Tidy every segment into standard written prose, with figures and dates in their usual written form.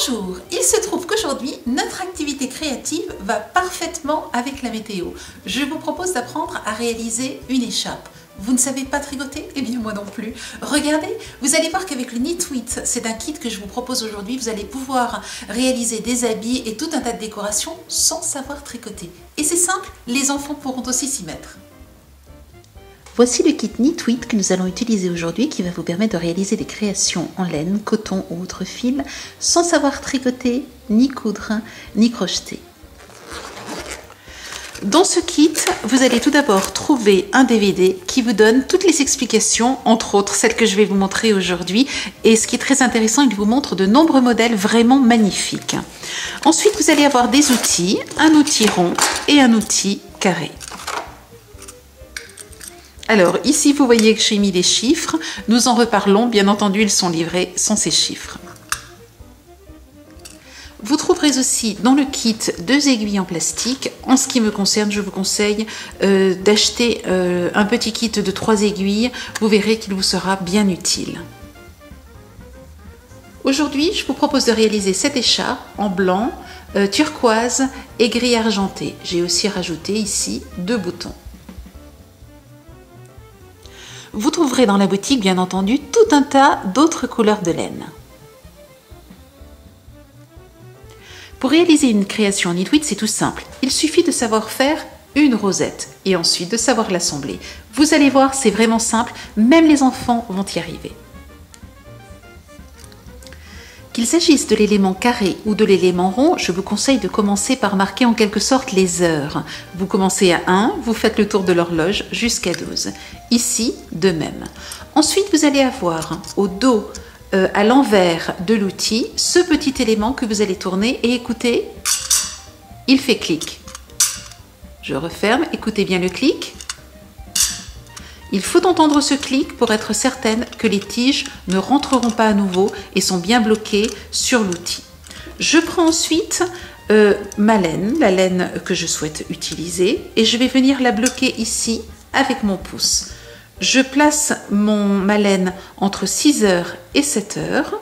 Bonjour, il se trouve qu'aujourd'hui, notre activité créative va parfaitement avec la météo. Je vous propose d'apprendre à réaliser une écharpe. Vous ne savez pas tricoter? Eh bien moi non plus. Regardez, vous allez voir qu'avec le Knitwit, c'est un kit que je vous propose aujourd'hui, vous allez pouvoir réaliser des habits et tout un tas de décorations sans savoir tricoter. Et c'est simple, les enfants pourront aussi s'y mettre. Voici le kit Knitwit que nous allons utiliser aujourd'hui qui va vous permettre de réaliser des créations en laine, coton ou autre fil sans savoir tricoter, ni coudre, ni crocheter. Dans ce kit, vous allez tout d'abord trouver un DVD qui vous donne toutes les explications, entre autres celles que je vais vous montrer aujourd'hui. Et ce qui est très intéressant, il vous montre de nombreux modèles vraiment magnifiques. Ensuite, vous allez avoir des outils, un outil rond et un outil carré. Alors ici, vous voyez que j'ai mis les chiffres. Nous en reparlons. Bien entendu, ils sont livrés sans ces chiffres. Vous trouverez aussi dans le kit 2 aiguilles en plastique. En ce qui me concerne, je vous conseille d'acheter un petit kit de 3 aiguilles. Vous verrez qu'il vous sera bien utile. Aujourd'hui, je vous propose de réaliser cette écharpe en blanc, turquoise et gris argenté. J'ai aussi rajouté ici 2 boutons. Vous trouverez dans la boutique, bien entendu, tout un tas d'autres couleurs de laine. Pour réaliser une création en Knitwit, c'est tout simple. Il suffit de savoir faire une rosette et ensuite de savoir l'assembler. Vous allez voir, c'est vraiment simple, même les enfants vont y arriver. Qu'il s'agisse de l'élément carré ou de l'élément rond, je vous conseille de commencer par marquer en quelque sorte les heures. Vous commencez à 1, vous faites le tour de l'horloge jusqu'à 12. Ici, de même. Ensuite, vous allez avoir au dos, à l'envers de l'outil, ce petit élément que vous allez tourner et écoutez, il fait clic. Je referme, écoutez bien le clic. Il faut entendre ce clic pour être certaine que les tiges ne rentreront pas à nouveau et sont bien bloquées sur l'outil. Je prends ensuite ma laine, la laine que je souhaite utiliser, et je vais venir la bloquer ici avec mon pouce. Je place ma laine entre 6 heures et 7 heures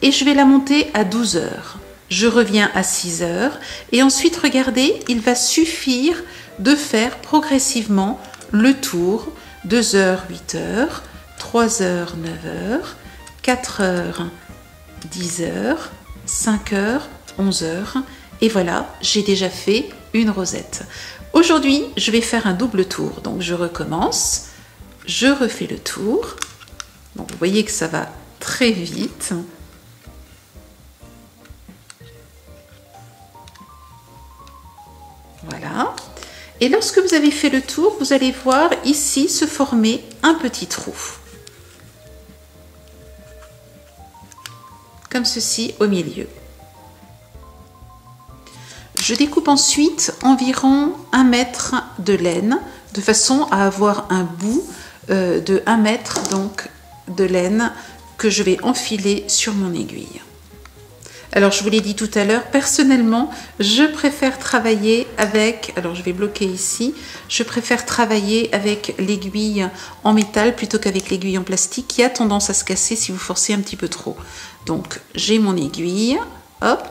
et je vais la monter à 12 heures. Je reviens à 6 heures et ensuite, regardez, il va suffire de faire progressivement le tour, 2 heures, 8 heures, 3 heures, 9 heures, 4 heures, 10 heures, 5 heures, 11 heures. Et voilà, j'ai déjà fait une rosette. Aujourd'hui, je vais faire un double tour. Donc, je recommence, je refais le tour. Donc, vous voyez que ça va très vite. Voilà. Et lorsque vous avez fait le tour, vous allez voir ici se former un petit trou. Comme ceci au milieu. Je découpe ensuite environ 1 mètre de laine, de façon à avoir un bout de 1 mètre donc, de laine que je vais enfiler sur mon aiguille. Alors, je vous l'ai dit tout à l'heure, personnellement, je préfère travailler avec, alors je vais bloquer ici, je préfère travailler avec l'aiguille en métal plutôt qu'avec l'aiguille en plastique qui a tendance à se casser si vous forcez un petit peu trop. Donc, j'ai mon aiguille, hop,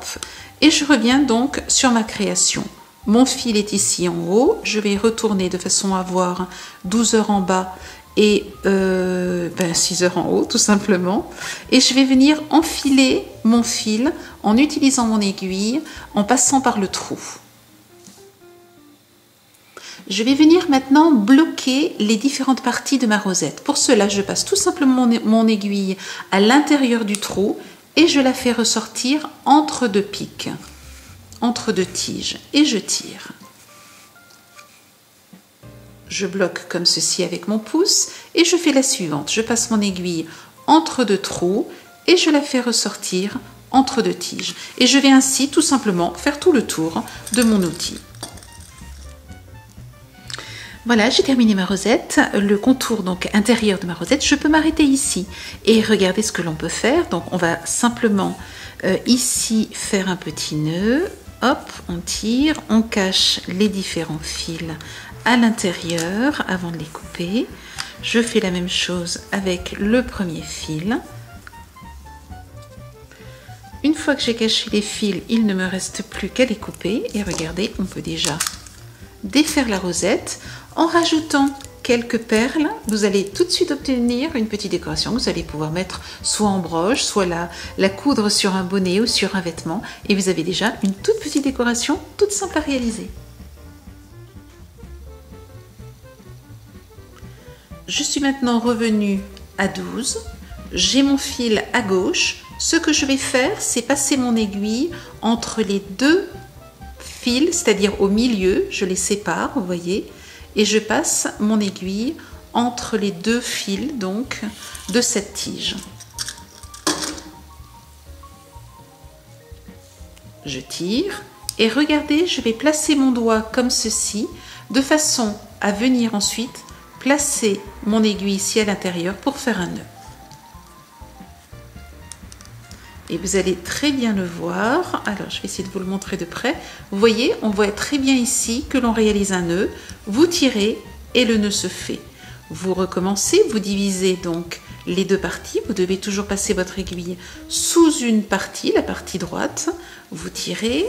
et je reviens donc sur ma création. Mon fil est ici en haut, je vais retourner de façon à avoir 12 heures en bas et 6 heures en haut tout simplement, et je vais venir enfiler mon fil en utilisant mon aiguille en passant par le trou. Je vais venir maintenant bloquer les différentes parties de ma rosette. Pour cela, je passe tout simplement mon aiguille à l'intérieur du trou et je la fais ressortir entre 2 pics, entre 2 tiges, et je tire. Je bloque comme ceci avec mon pouce et je fais la suivante. Je passe mon aiguille entre 2 trous et je la fais ressortir entre 2 tiges. Et je vais ainsi tout simplement faire tout le tour de mon outil. Voilà, j'ai terminé ma rosette, le contour donc intérieur de ma rosette. Je peux m'arrêter ici et regarder ce que l'on peut faire. Donc on va simplement ici faire un petit nœud. Hop, on tire, on cache les différents fils à l'intérieur avant de les couper. Je fais la même chose avec le premier fil. Une fois que j'ai caché les fils, il ne me reste plus qu'à les couper. Et regardez, on peut déjà défaire la rosette. En rajoutant quelques perles, vous allez tout de suite obtenir une petite décoration que vous allez pouvoir mettre soit en broche, soit la coudre sur un bonnet ou sur un vêtement. Et vous avez déjà une toute petite décoration, toute simple à réaliser. Je suis maintenant revenue à 12. J'ai mon fil à gauche. Ce que je vais faire, c'est passer mon aiguille entre les deux fils, c'est-à-dire au milieu, je les sépare, vous voyez, et je passe mon aiguille entre les deux fils donc de cette tige. Je tire et regardez, je vais placer mon doigt comme ceci, de façon à venir ensuite placer mon aiguille ici à l'intérieur pour faire un nœud. Et vous allez très bien le voir. Alors, je vais essayer de vous le montrer de près. Vous voyez, on voit très bien ici que l'on réalise un nœud. Vous tirez et le nœud se fait. Vous recommencez, vous divisez donc les deux parties. Vous devez toujours passer votre aiguille sous une partie, la partie droite. Vous tirez.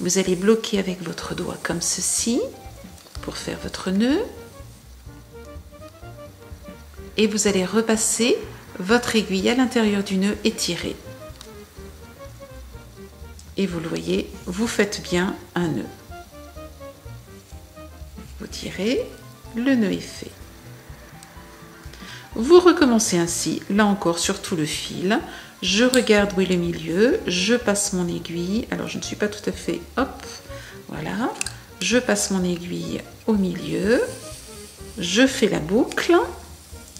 Vous allez bloquer avec votre doigt comme ceci pour faire votre nœud. Et vous allez repasser votre aiguille à l'intérieur du nœud et tirer. Et vous le voyez, vous faites bien un nœud. Vous tirez, le nœud est fait. Vous recommencez ainsi, là encore sur tout le fil. Je regarde où est le milieu, je passe mon aiguille. Alors je ne suis pas tout à fait, hop, voilà. Je passe mon aiguille au milieu. Je fais la boucle.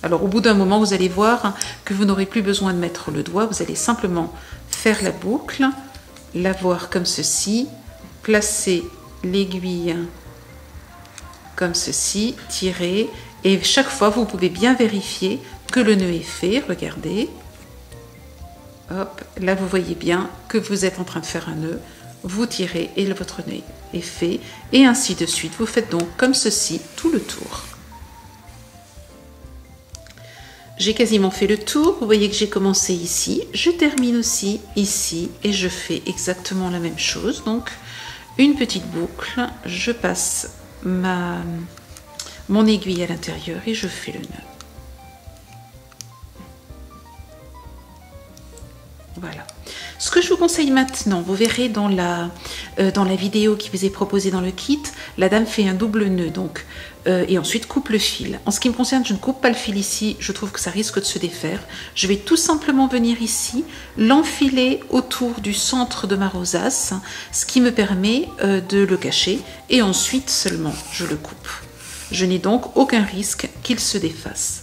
Alors au bout d'un moment, vous allez voir que vous n'aurez plus besoin de mettre le doigt. Vous allez simplement faire la boucle. L'avoir comme ceci, placer l'aiguille comme ceci, tirer, et chaque fois vous pouvez bien vérifier que le nœud est fait. Regardez, hop, là vous voyez bien que vous êtes en train de faire un nœud, vous tirez et votre nœud est fait, et ainsi de suite. Vous faites donc comme ceci tout le tour. J'ai quasiment fait le tour, vous voyez que j'ai commencé ici, je termine aussi ici et je fais exactement la même chose. Donc une petite boucle, je passe mon aiguille à l'intérieur et je fais le nœud. Voilà. Ce que je vous conseille maintenant, vous verrez dans la vidéo qui vous est proposée dans le kit, la dame fait un double nœud donc, et ensuite coupe le fil. En ce qui me concerne, je ne coupe pas le fil ici, je trouve que ça risque de se défaire. Je vais tout simplement venir ici, l'enfiler autour du centre de ma rosace, ce qui me permet de le cacher, et ensuite seulement je le coupe. Je n'ai donc aucun risque qu'il se défasse.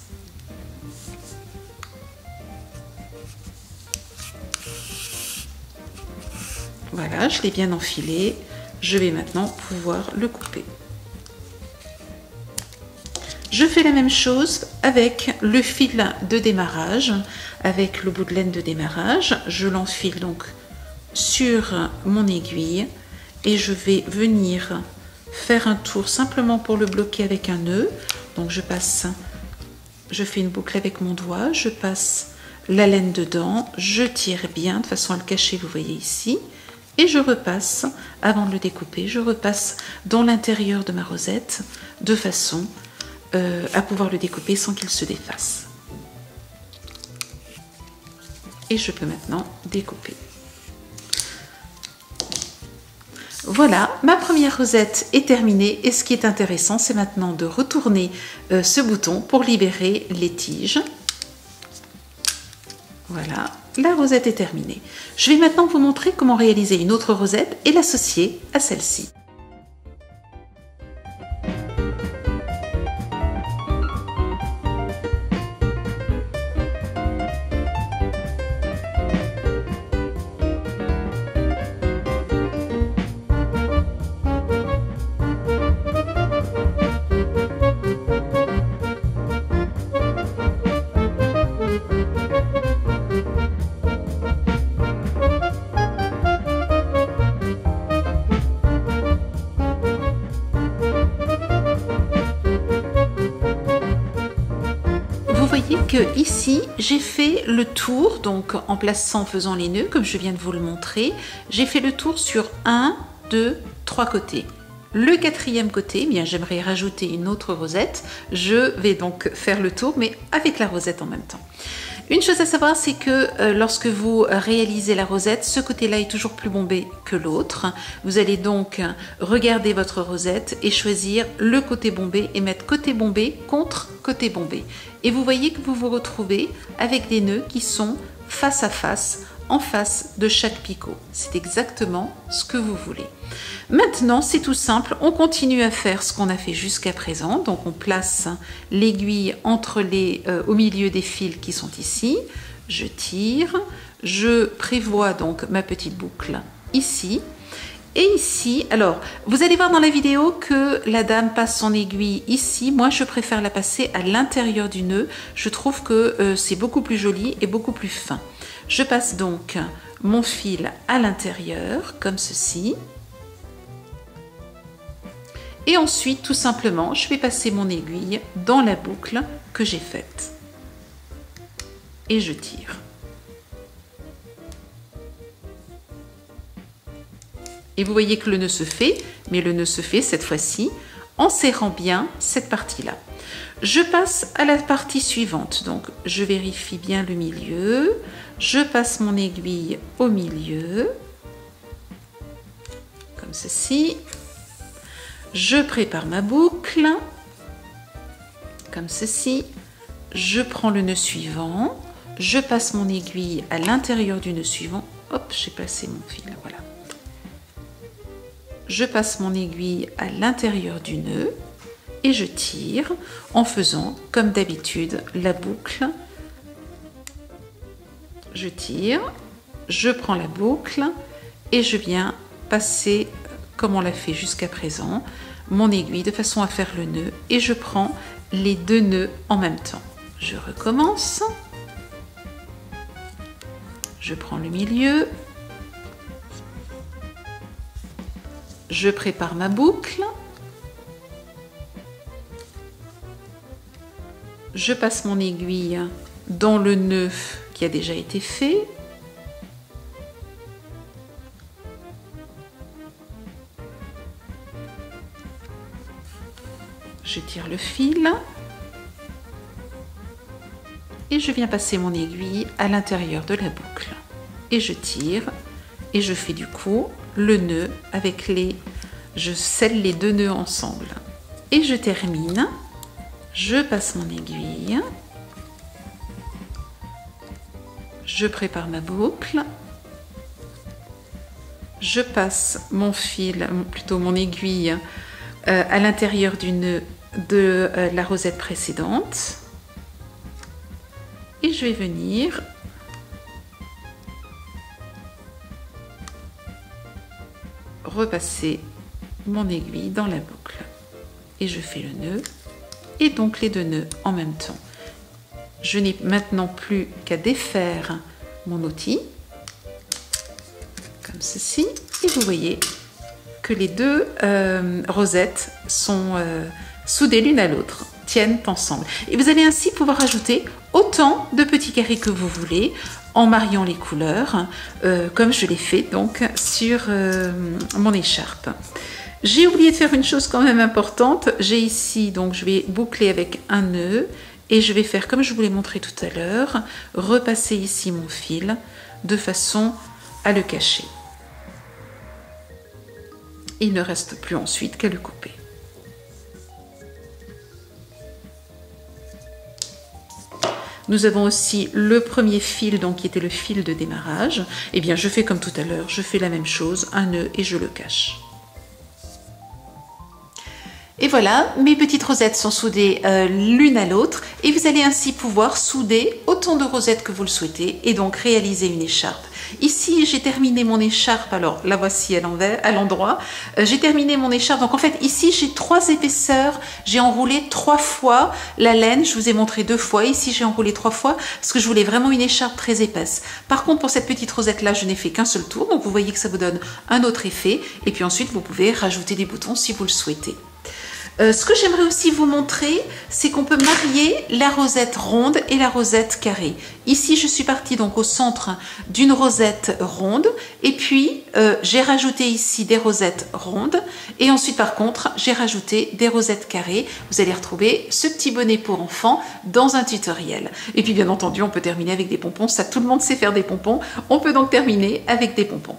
Voilà, je l'ai bien enfilé. Je vais maintenant pouvoir le couper. Je fais la même chose avec le fil de démarrage, avec le bout de laine de démarrage. Je l'enfile donc sur mon aiguille et je vais venir faire un tour simplement pour le bloquer avec un nœud. Donc je fais une boucle avec mon doigt, je passe la laine dedans, je tire bien de façon à le cacher, vous voyez ici. Et je repasse, avant de le découper, je repasse dans l'intérieur de ma rosette de façon à pouvoir le découper sans qu'il se défasse. Et je peux maintenant découper. Voilà, ma première rosette est terminée et ce qui est intéressant, c'est maintenant de retourner ce bouton pour libérer les tiges. Voilà. La rosette est terminée. Je vais maintenant vous montrer comment réaliser une autre rosette et l'associer à celle-ci. que ici j'ai fait le tour, donc en plaçant, en faisant les nœuds comme je viens de vous le montrer, j'ai fait le tour sur 1, 2, 3 côtés. Le quatrième côté, eh bien j'aimerais rajouter une autre rosette. Je vais donc faire le tour, mais avec la rosette en même temps. Une chose à savoir, c'est que lorsque vous réalisez la rosette, ce côté-là est toujours plus bombé que l'autre. Vous allez donc regarder votre rosette et choisir le côté bombé et mettre côté bombé contre côté bombé. Et vous voyez que vous vous retrouvez avec des nœuds qui sont face à face, en face de chaque picot. C'est exactement ce que vous voulez. Maintenant, c'est tout simple, on continue à faire ce qu'on a fait jusqu'à présent. Donc on place l'aiguille entre au milieu des fils qui sont ici. Je tire, je prévois donc ma petite boucle ici. Et ici, alors, vous allez voir dans la vidéo que la dame passe son aiguille ici. Moi, je préfère la passer à l'intérieur du nœud. Je trouve que c'est beaucoup plus joli et beaucoup plus fin. Je passe donc mon fil à l'intérieur, comme ceci. Et ensuite, tout simplement, je vais passer mon aiguille dans la boucle que j'ai faite. Et je tire. Et vous voyez que le nœud se fait, mais le nœud se fait cette fois-ci en serrant bien cette partie-là. Je passe à la partie suivante, donc je vérifie bien le milieu, je passe mon aiguille au milieu, comme ceci, je prépare ma boucle, comme ceci, je prends le nœud suivant, je passe mon aiguille à l'intérieur du nœud suivant, hop, j'ai placé mon fil, voilà. Je passe mon aiguille à l'intérieur du nœud, et je tire en faisant comme d'habitude la boucle. Je tire, je prends la boucle et je viens passer comme on l'a fait jusqu'à présent mon aiguille de façon à faire le nœud et je prends les deux nœuds en même temps. Je recommence, je prends le milieu, je prépare ma boucle. Je passe mon aiguille dans le nœud qui a déjà été fait. Je tire le fil. Et je viens passer mon aiguille à l'intérieur de la boucle. Et je tire. Et je fais du coup le nœud avec je scelle les deux nœuds ensemble. Et je termine. Je passe mon aiguille, je prépare ma boucle, je passe mon fil, plutôt mon aiguille, à l'intérieur du nœud de la rosette précédente et je vais venir repasser mon aiguille dans la boucle et je fais le nœud. Et donc les deux nœuds en même temps. Je n'ai maintenant plus qu'à défaire mon outil, comme ceci, et vous voyez que les deux rosettes sont soudées l'une à l'autre, tiennent ensemble. Et vous allez ainsi pouvoir ajouter autant de petits carrés que vous voulez, en mariant les couleurs, comme je l'ai fait donc sur mon écharpe. J'ai oublié de faire une chose quand même importante. J'ai ici, donc je vais boucler avec un nœud et je vais faire comme je vous l'ai montré tout à l'heure, repasser ici mon fil de façon à le cacher. Il ne reste plus ensuite qu'à le couper. Nous avons aussi le premier fil, donc qui était le fil de démarrage. Eh bien, je fais comme tout à l'heure, je fais la même chose, un nœud et je le cache. Et voilà, mes petites rosettes sont soudées l'une à l'autre et vous allez ainsi pouvoir souder autant de rosettes que vous le souhaitez et donc réaliser une écharpe. Ici, j'ai terminé mon écharpe, alors la voici à l'endroit. J'ai terminé mon écharpe, donc en fait ici j'ai 3 épaisseurs, j'ai enroulé 3 fois la laine, je vous ai montré 2 fois, ici j'ai enroulé 3 fois parce que je voulais vraiment une écharpe très épaisse. Par contre pour cette petite rosette là, je n'ai fait qu'un seul tour, donc vous voyez que ça vous donne un autre effet et puis ensuite vous pouvez rajouter des boutons si vous le souhaitez. Ce que j'aimerais aussi vous montrer, c'est qu'on peut marier la rosette ronde et la rosette carrée. Ici, je suis partie donc au centre d'une rosette ronde et puis j'ai rajouté ici des rosettes rondes et ensuite par contre, j'ai rajouté des rosettes carrées. Vous allez retrouver ce petit bonnet pour enfants dans un tutoriel. Et puis bien entendu, on peut terminer avec des pompons. Ça, tout le monde sait faire des pompons. On peut donc terminer avec des pompons.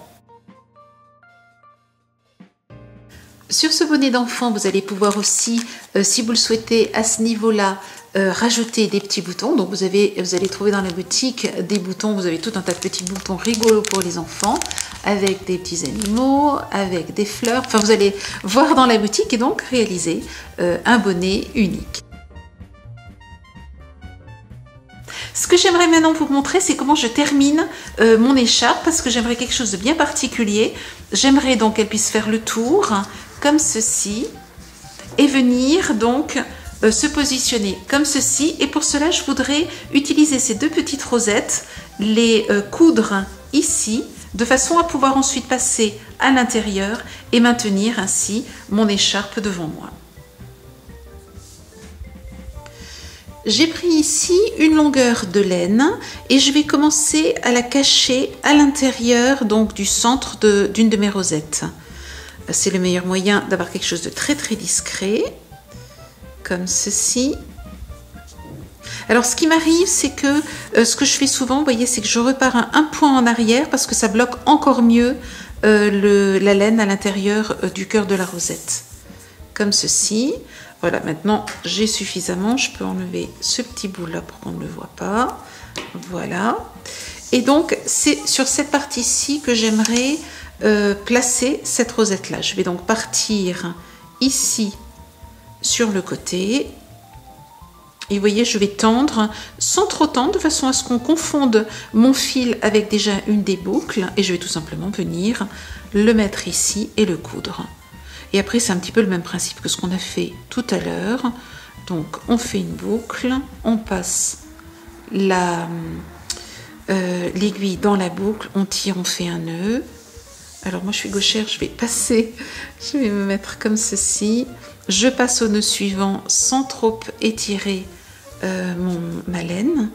Sur ce bonnet d'enfant, vous allez pouvoir aussi, si vous le souhaitez, à ce niveau-là, rajouter des petits boutons. Donc vous allez trouver dans la boutique des boutons, vous avez tout un tas de petits boutons rigolos pour les enfants, avec des petits animaux, avec des fleurs. Enfin, vous allez voir dans la boutique et donc réaliser un bonnet unique. Ce que j'aimerais maintenant vous montrer, c'est comment je termine mon écharpe, parce que j'aimerais quelque chose de bien particulier. J'aimerais donc qu'elle puisse faire le tour, comme ceci, et venir donc se positionner comme ceci. Et pour cela, je voudrais utiliser ces deux petites rosettes, les coudre ici, de façon à pouvoir ensuite passer à l'intérieur et maintenir ainsi mon écharpe devant moi. J'ai pris ici une longueur de laine et je vais commencer à la cacher à l'intérieur donc du centre d'une de mes rosettes. C'est le meilleur moyen d'avoir quelque chose de très discret, comme ceci. Alors ce qui m'arrive, c'est que ce que je fais souvent, vous voyez, c'est que je repars un point en arrière parce que ça bloque encore mieux la laine à l'intérieur du cœur de la rosette. Comme ceci. Voilà, maintenant j'ai suffisamment, je peux enlever ce petit bout là pour qu'on ne le voit pas. Voilà. Et donc c'est sur cette partie-ci que j'aimerais placer cette rosette là. Je vais donc partir ici sur le côté. Et vous voyez, je vais tendre sans trop tendre, de façon à ce qu'on confonde mon fil avec déjà une des boucles. Et je vais tout simplement venir le mettre ici et le coudre. Et après, c'est un petit peu le même principe que ce qu'on a fait tout à l'heure. Donc, on fait une boucle, on passe l'aiguille dans la boucle, on tire, on fait un nœud. Alors, moi, je suis gauchère, je vais me mettre comme ceci. Je passe au nœud suivant sans trop étirer ma laine.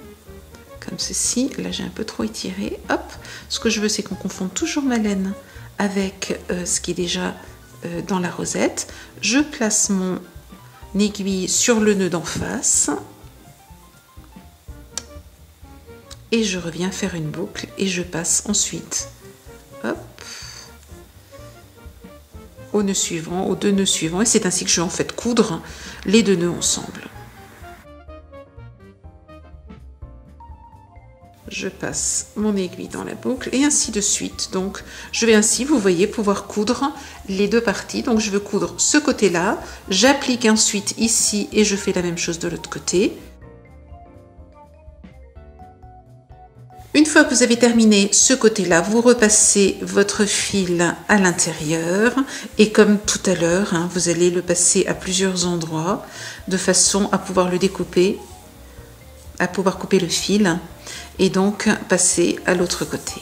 Comme ceci. Là, j'ai un peu trop étiré. Hop. Ce que je veux, c'est qu'on confonde toujours ma laine avec ce qui est déjà dans la rosette. Je place mon aiguille sur le nœud d'en face et je reviens faire une boucle et je passe ensuite hop, au nœud suivant, aux deux nœuds suivants, et c'est ainsi que je vais en fait coudre les deux nœuds ensemble. Je passe mon aiguille dans la boucle et ainsi de suite. Donc, je vais ainsi, vous voyez, pouvoir coudre les deux parties. Donc, je veux coudre ce côté-là. J'applique ensuite ici et je fais la même chose de l'autre côté. Une fois que vous avez terminé ce côté-là, vous repassez votre fil à l'intérieur et comme tout à l'heure, hein, vous allez le passer à plusieurs endroits de façon à pouvoir le découper, à pouvoir couper le fil et donc passer à l'autre côté.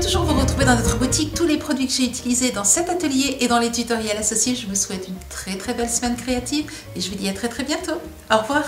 Toujours vous retrouver dans notre boutique tous les produits que j'ai utilisés dans cet atelier et dans les tutoriels associés. Je vous souhaite une très belle semaine créative et je vous dis à très bientôt. Au revoir.